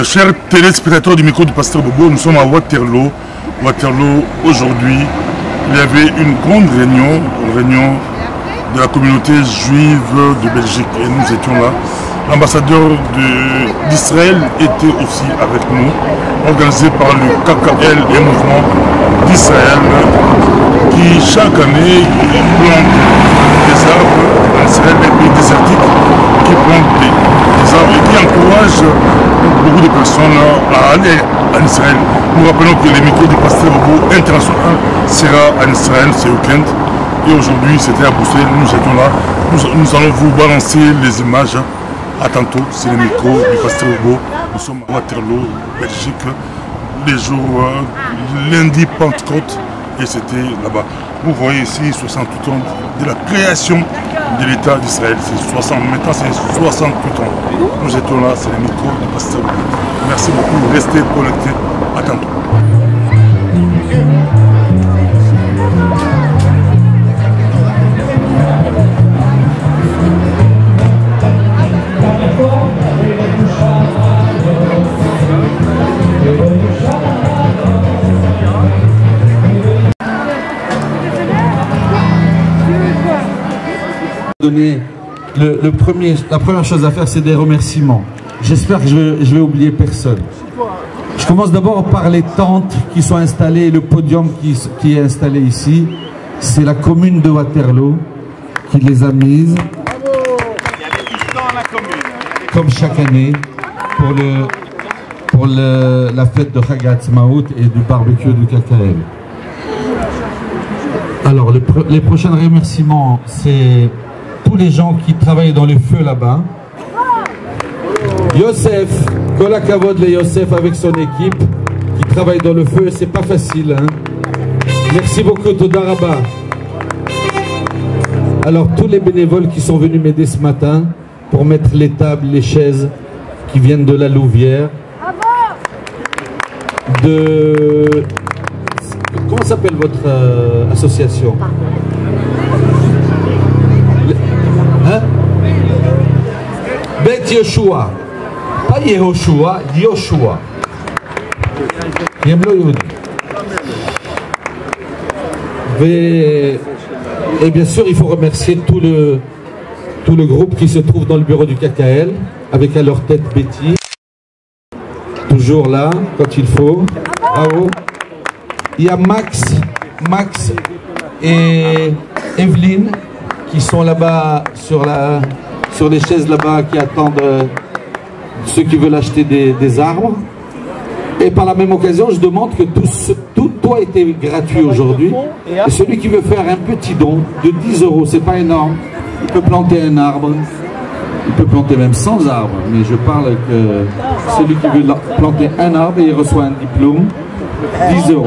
Chers téléspectateurs du micro du Pasteur Bobo, nous sommes à Waterloo. Waterloo, aujourd'hui, il y avait une grande réunion de la communauté juive de Belgique. Et nous étions là. L'ambassadeur d'Israël était aussi avec nous, organisé par le KKL et le mouvement d'Israël, qui chaque année plante des arbres en Israël, les pays désertiques, qui plantent des arbres et qui encourage beaucoup de personnes à aller en Israël. Nous rappelons que les micros du Pasteur Bobo international sera en Israël ce week-end. Et aujourd'hui, c'était à Bruxelles, nous étions là. Nous allons vous balancer les images. À tantôt, c'est le micro du Pasteur Bobo. Nous sommes à Waterloo, Belgique, les jours lundi Pentecôte, et c'était là-bas. Vous voyez ici 68 ans de la création de l'État d'Israël. C'est 60, maintenant c'est 68 ans. Nous étions là, c'est le micro du Pasteur Bobo. Merci beaucoup, restez connectés. À tantôt. La première chose à faire, c'est des remerciements. J'espère que je vais oublier personne. Je commence d'abord par les tentes qui sont installées, le podium qui est installé ici. C'est la commune de Waterloo qui les a mises. Comme chaque année, pour la fête de Chag Ha'atzmaut et du barbecue du KKL. Alors, les prochains remerciements, c'est tous les gens qui travaillent dans le feu là-bas. Yosef, Kol HaKavod le Yosef avec son équipe qui travaille dans le feu, c'est pas facile. Hein? Merci beaucoup, Toda Rabba. Alors, tous les bénévoles qui sont venus m'aider ce matin pour mettre les tables, les chaises qui viennent de la Louvière. Comment s'appelle votre association? Hein? Bet Yoshua. Pas Yehoshua, Yoshua. Et bien sûr, il faut remercier tout le groupe qui se trouve dans le bureau du KKL, avec à leur tête Betty. Toujours là, quand il faut. Bravo. Il y a Max et Evelyne qui sont là-bas sur les chaises là-bas qui attendent ceux qui veulent acheter des arbres. Et par la même occasion, je demande que tout a été gratuit aujourd'hui. Et celui qui veut faire un petit don de 10 €, c'est pas énorme, il peut planter un arbre. Il peut planter même 100 arbres, mais je parle que celui qui veut planter un arbre, il reçoit un diplôme, 10 €.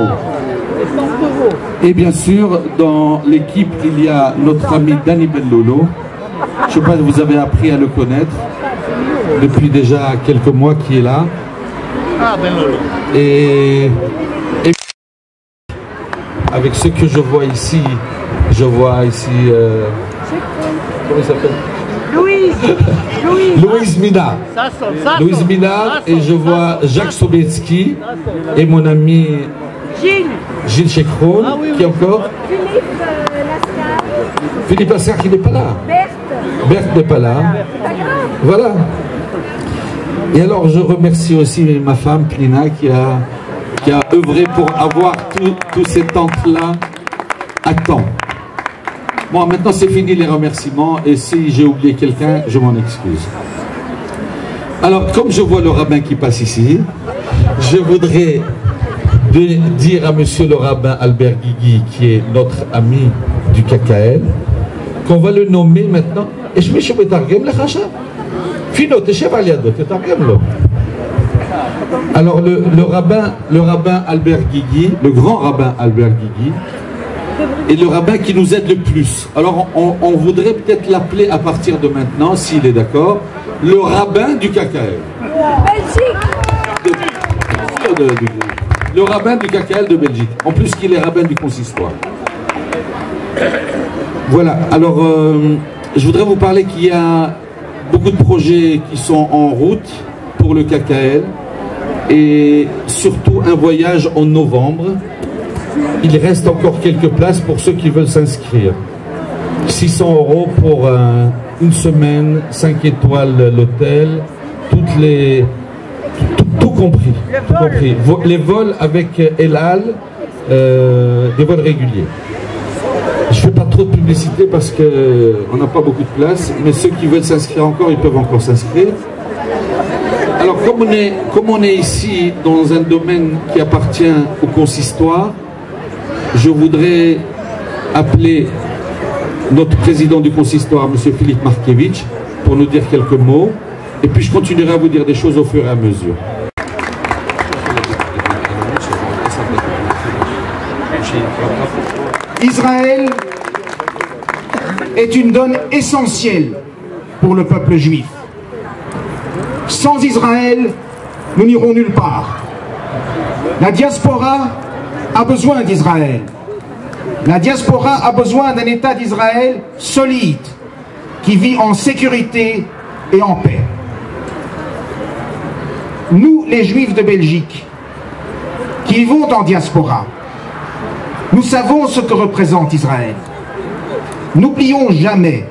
Et bien sûr, dans l'équipe, il y a notre ami Danny Bellolo. Je ne sais pas si vous avez appris à le connaître depuis déjà quelques mois qui est là. Et avec ce que je vois ici, comment il s'appelle? Louise Mina. Louise Mina, et je vois Jacques Sobetsky et mon ami Gilles Chekron, qui est encore Philippe Lascar qui n'est pas là. Berthe n'est pas là. Voilà. Et alors je remercie aussi ma femme Plina qui a œuvré pour avoir tous ces tentes-là à temps. Bon, maintenant c'est fini les remerciements, et si j'ai oublié quelqu'un, je m'en excuse. Alors, comme je vois le rabbin qui passe ici, je voudrais dire à monsieur le rabbin Albert Guigui, qui est notre ami du KKL, qu'on va le nommer maintenant. Alors, le rabbin Albert Guigui, le grand rabbin Albert Guigui, et le rabbin qui nous aide le plus. Alors on voudrait peut-être l'appeler à partir de maintenant, s'il est d'accord, le rabbin du KKL. Le rabbin du KKL de Belgique. En plus qu'il est rabbin du consistoire. Voilà, alors je voudrais vous parler qu'il y a beaucoup de projets qui sont en route pour le KKL. et surtout un voyage en novembre. Il reste encore quelques places pour ceux qui veulent s'inscrire. 600 € pour une semaine, 5 étoiles l'hôtel, tout compris. Les vols avec El Al, des vols réguliers. Je ne fais pas trop de publicité parce qu'on n'a pas beaucoup de place, mais ceux qui veulent s'inscrire encore, ils peuvent encore s'inscrire. Alors, comme on est ici dans un domaine qui appartient au consistoire, je voudrais appeler notre président du consistoire, M. Philippe Markiewicz, pour nous dire quelques mots, et puis je continuerai à vous dire des choses au fur et à mesure. Israël est une donne essentielle pour le peuple juif. Sans Israël, nous n'irons nulle part. La diaspora a besoin d'Israël. La diaspora a besoin d'un État d'Israël solide, qui vit en sécurité et en paix. Nous, les Juifs de Belgique, qui vivons en diaspora, nous savons ce que représente Israël. N'oublions jamais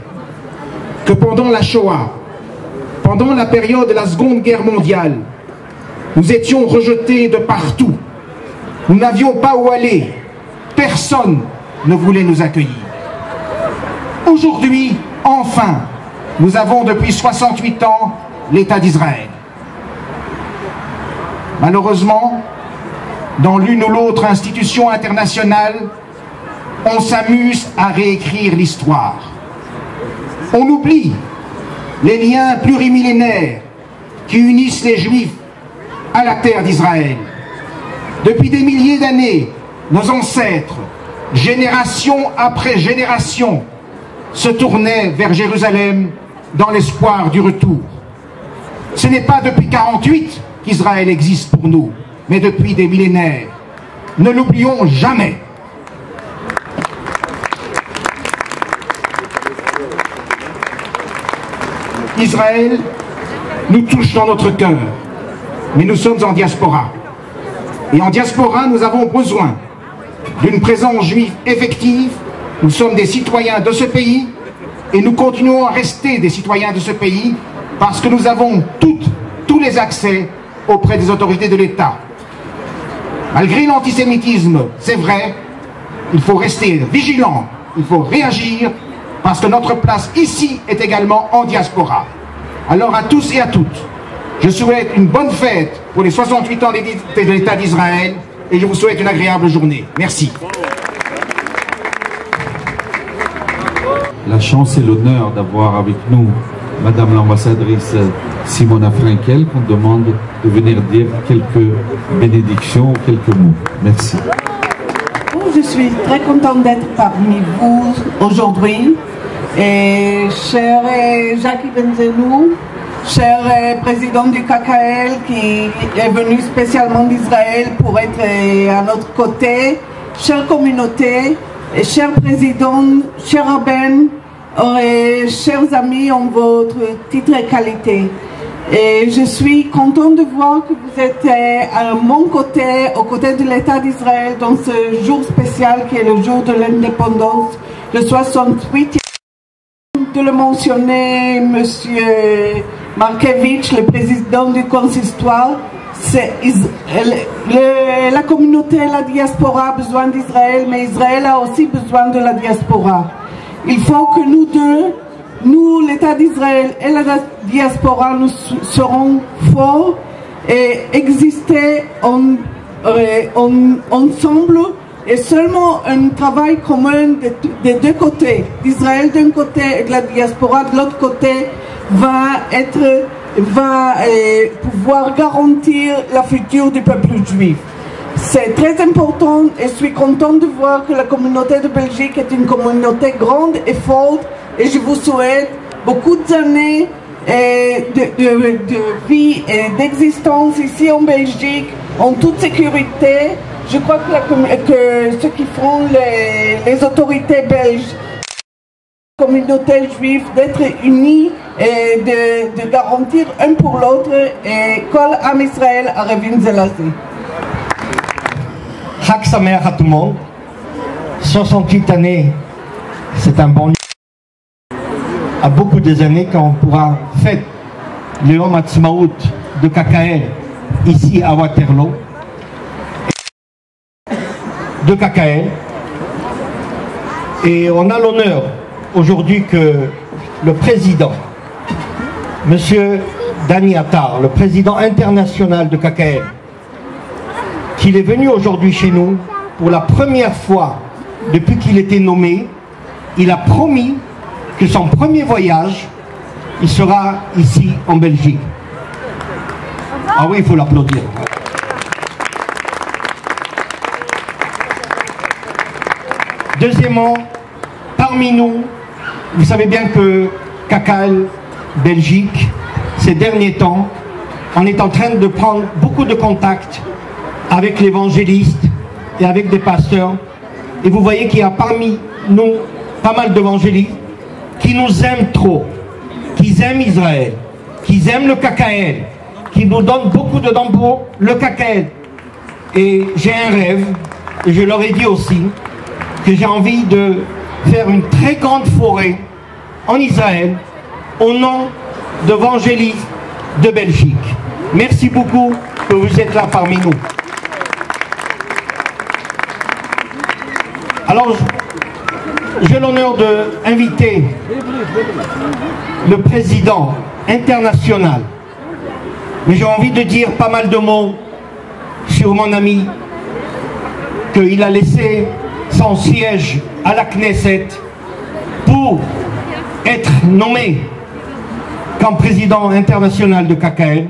que pendant la Shoah, pendant la période de la Seconde Guerre mondiale, nous étions rejetés de partout. Nous n'avions pas où aller. Personne ne voulait nous accueillir. Aujourd'hui, enfin, nous avons depuis 68 ans l'État d'Israël. Malheureusement, dans l'une ou l'autre institution internationale, on s'amuse à réécrire l'histoire. On oublie les liens plurimillénaires qui unissent les Juifs à la terre d'Israël. Depuis des milliers d'années, nos ancêtres, génération après génération, se tournaient vers Jérusalem dans l'espoir du retour. Ce n'est pas depuis 1948 qu'Israël existe pour nous, mais depuis des millénaires. Ne l'oublions jamais. Israël nous touche dans notre cœur, mais nous sommes en diaspora. Et en diaspora, nous avons besoin d'une présence juive effective. Nous sommes des citoyens de ce pays et nous continuons à rester des citoyens de ce pays parce que nous avons tous les accès auprès des autorités de l'État. Malgré l'antisémitisme, c'est vrai, il faut rester vigilant, il faut réagir parce que notre place ici est également en diaspora. Alors à tous et à toutes, je souhaite une bonne fête pour les 68 ans de l'État d'Israël et je vous souhaite une agréable journée. Merci. La chance et l'honneur d'avoir avec nous Madame l'ambassadrice Simona Frankel, qu'on demande de venir dire quelques bénédictions, quelques mots. Merci. Je suis très contente d'être parmi vous aujourd'hui. Et cher Jackie Benzenou, cher président du KKL qui est venu spécialement d'Israël pour être à notre côté, chère communauté, et cher président, cher rabbin, et chers amis en votre titre et qualité. Et je suis contente de voir que vous êtes à mon côté, aux côtés de l'État d'Israël dans ce jour spécial qui est le jour de l'indépendance, le 68e. De le mentionner, Monsieur Markiewicz, le président du consistoire, la communauté, la diaspora a besoin d'Israël, mais Israël a aussi besoin de la diaspora. Il faut que nous deux, nous, l'État d'Israël et la diaspora, nous serons forts et exister ensemble. Et seulement un travail commun des deux côtés, d'Israël d'un côté et de la diaspora de l'autre côté, va pouvoir garantir la future du peuple juif. C'est très important et je suis contente de voir que la communauté de Belgique est une communauté grande et forte et je vous souhaite beaucoup d'années de vie et d'existence ici en Belgique en toute sécurité. Je crois que ce qui font les autorités belges, la communauté juive, d'être unis et de garantir un pour l'autre et Kol Am Israël Arevim Zelazé. Chag Sameach à tout le monde. 68 années, c'est un bon à beaucoup des années quand on pourra fêter le Yom Ha'atzmaut de KKL ici à Waterloo. De KKL. Et on a l'honneur aujourd'hui que le président, Monsieur Dani Attar, le président international de KKL, qu'il est venu aujourd'hui chez nous pour la première fois depuis qu'il était nommé. Il a promis que son premier voyage, il sera ici en Belgique. Ah oui, il faut l'applaudir. Deuxièmement, parmi nous, vous savez bien que KKL Belgique, ces derniers temps, on est en train de prendre beaucoup de contacts avec l'évangéliste et avec des pasteurs. Et vous voyez qu'il y a parmi nous pas mal d'évangélistes qui nous aiment trop, qui aiment Israël, qui aiment le KKL, qui nous donnent beaucoup de dons pour le KKL. Et j'ai un rêve, et je leur ai dit aussi, que j'ai envie de faire une très grande forêt en Israël au nom d'évangélistes de Belgique. Merci beaucoup que vous êtes là parmi nous. Alors, j'ai l'honneur d'inviter le président international, mais j'ai envie de dire pas mal de mots sur mon ami, qu'il a laissé son siège à la Knesset pour être nommé comme président international de KKL.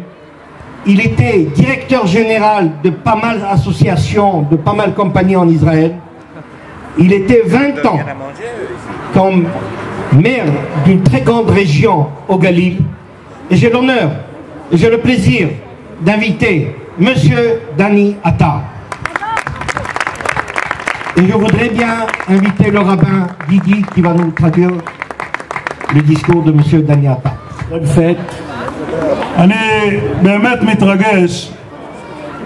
Il était directeur général de pas mal d'associations, de pas mal de compagnies en Israël. Il était 20 ans comme maire d'une très grande région au Galil. Et j'ai l'honneur et j'ai le plaisir d'inviter Monsieur Dani Attar. Et je voudrais bien inviter le rabbin Didi qui va nous traduire le discours de Monsieur Dani Attar. Bonne fête. אני באמת מתרגש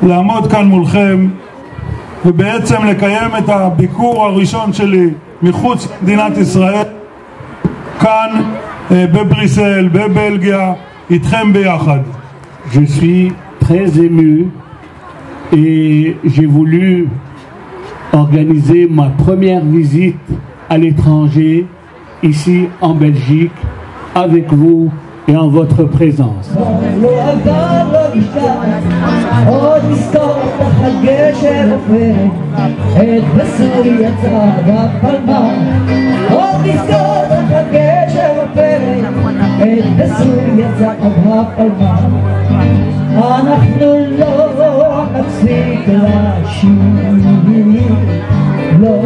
לעמוד כאן מולכם ובעצם לקיים את הביקור הראשון שלי מחוץ למדינת ישראל כאן בבריסל, בבלגיה, איתכם ביחד. Je suis très ému et j'ai voulu organiser ma première visite à l'étranger ici en Belgique avec vous et en votre présence. לא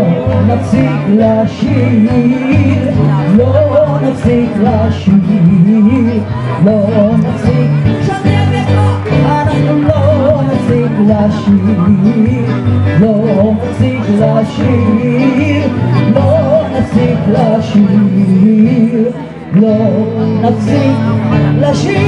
נפסיק לשיר, לא נפסיק לשיר, לא נפסיק אנחנו לא נפסיק לשיר, לא נפסיק לשיר, לא נפסיק לשיר, לא נפסיק לשיר.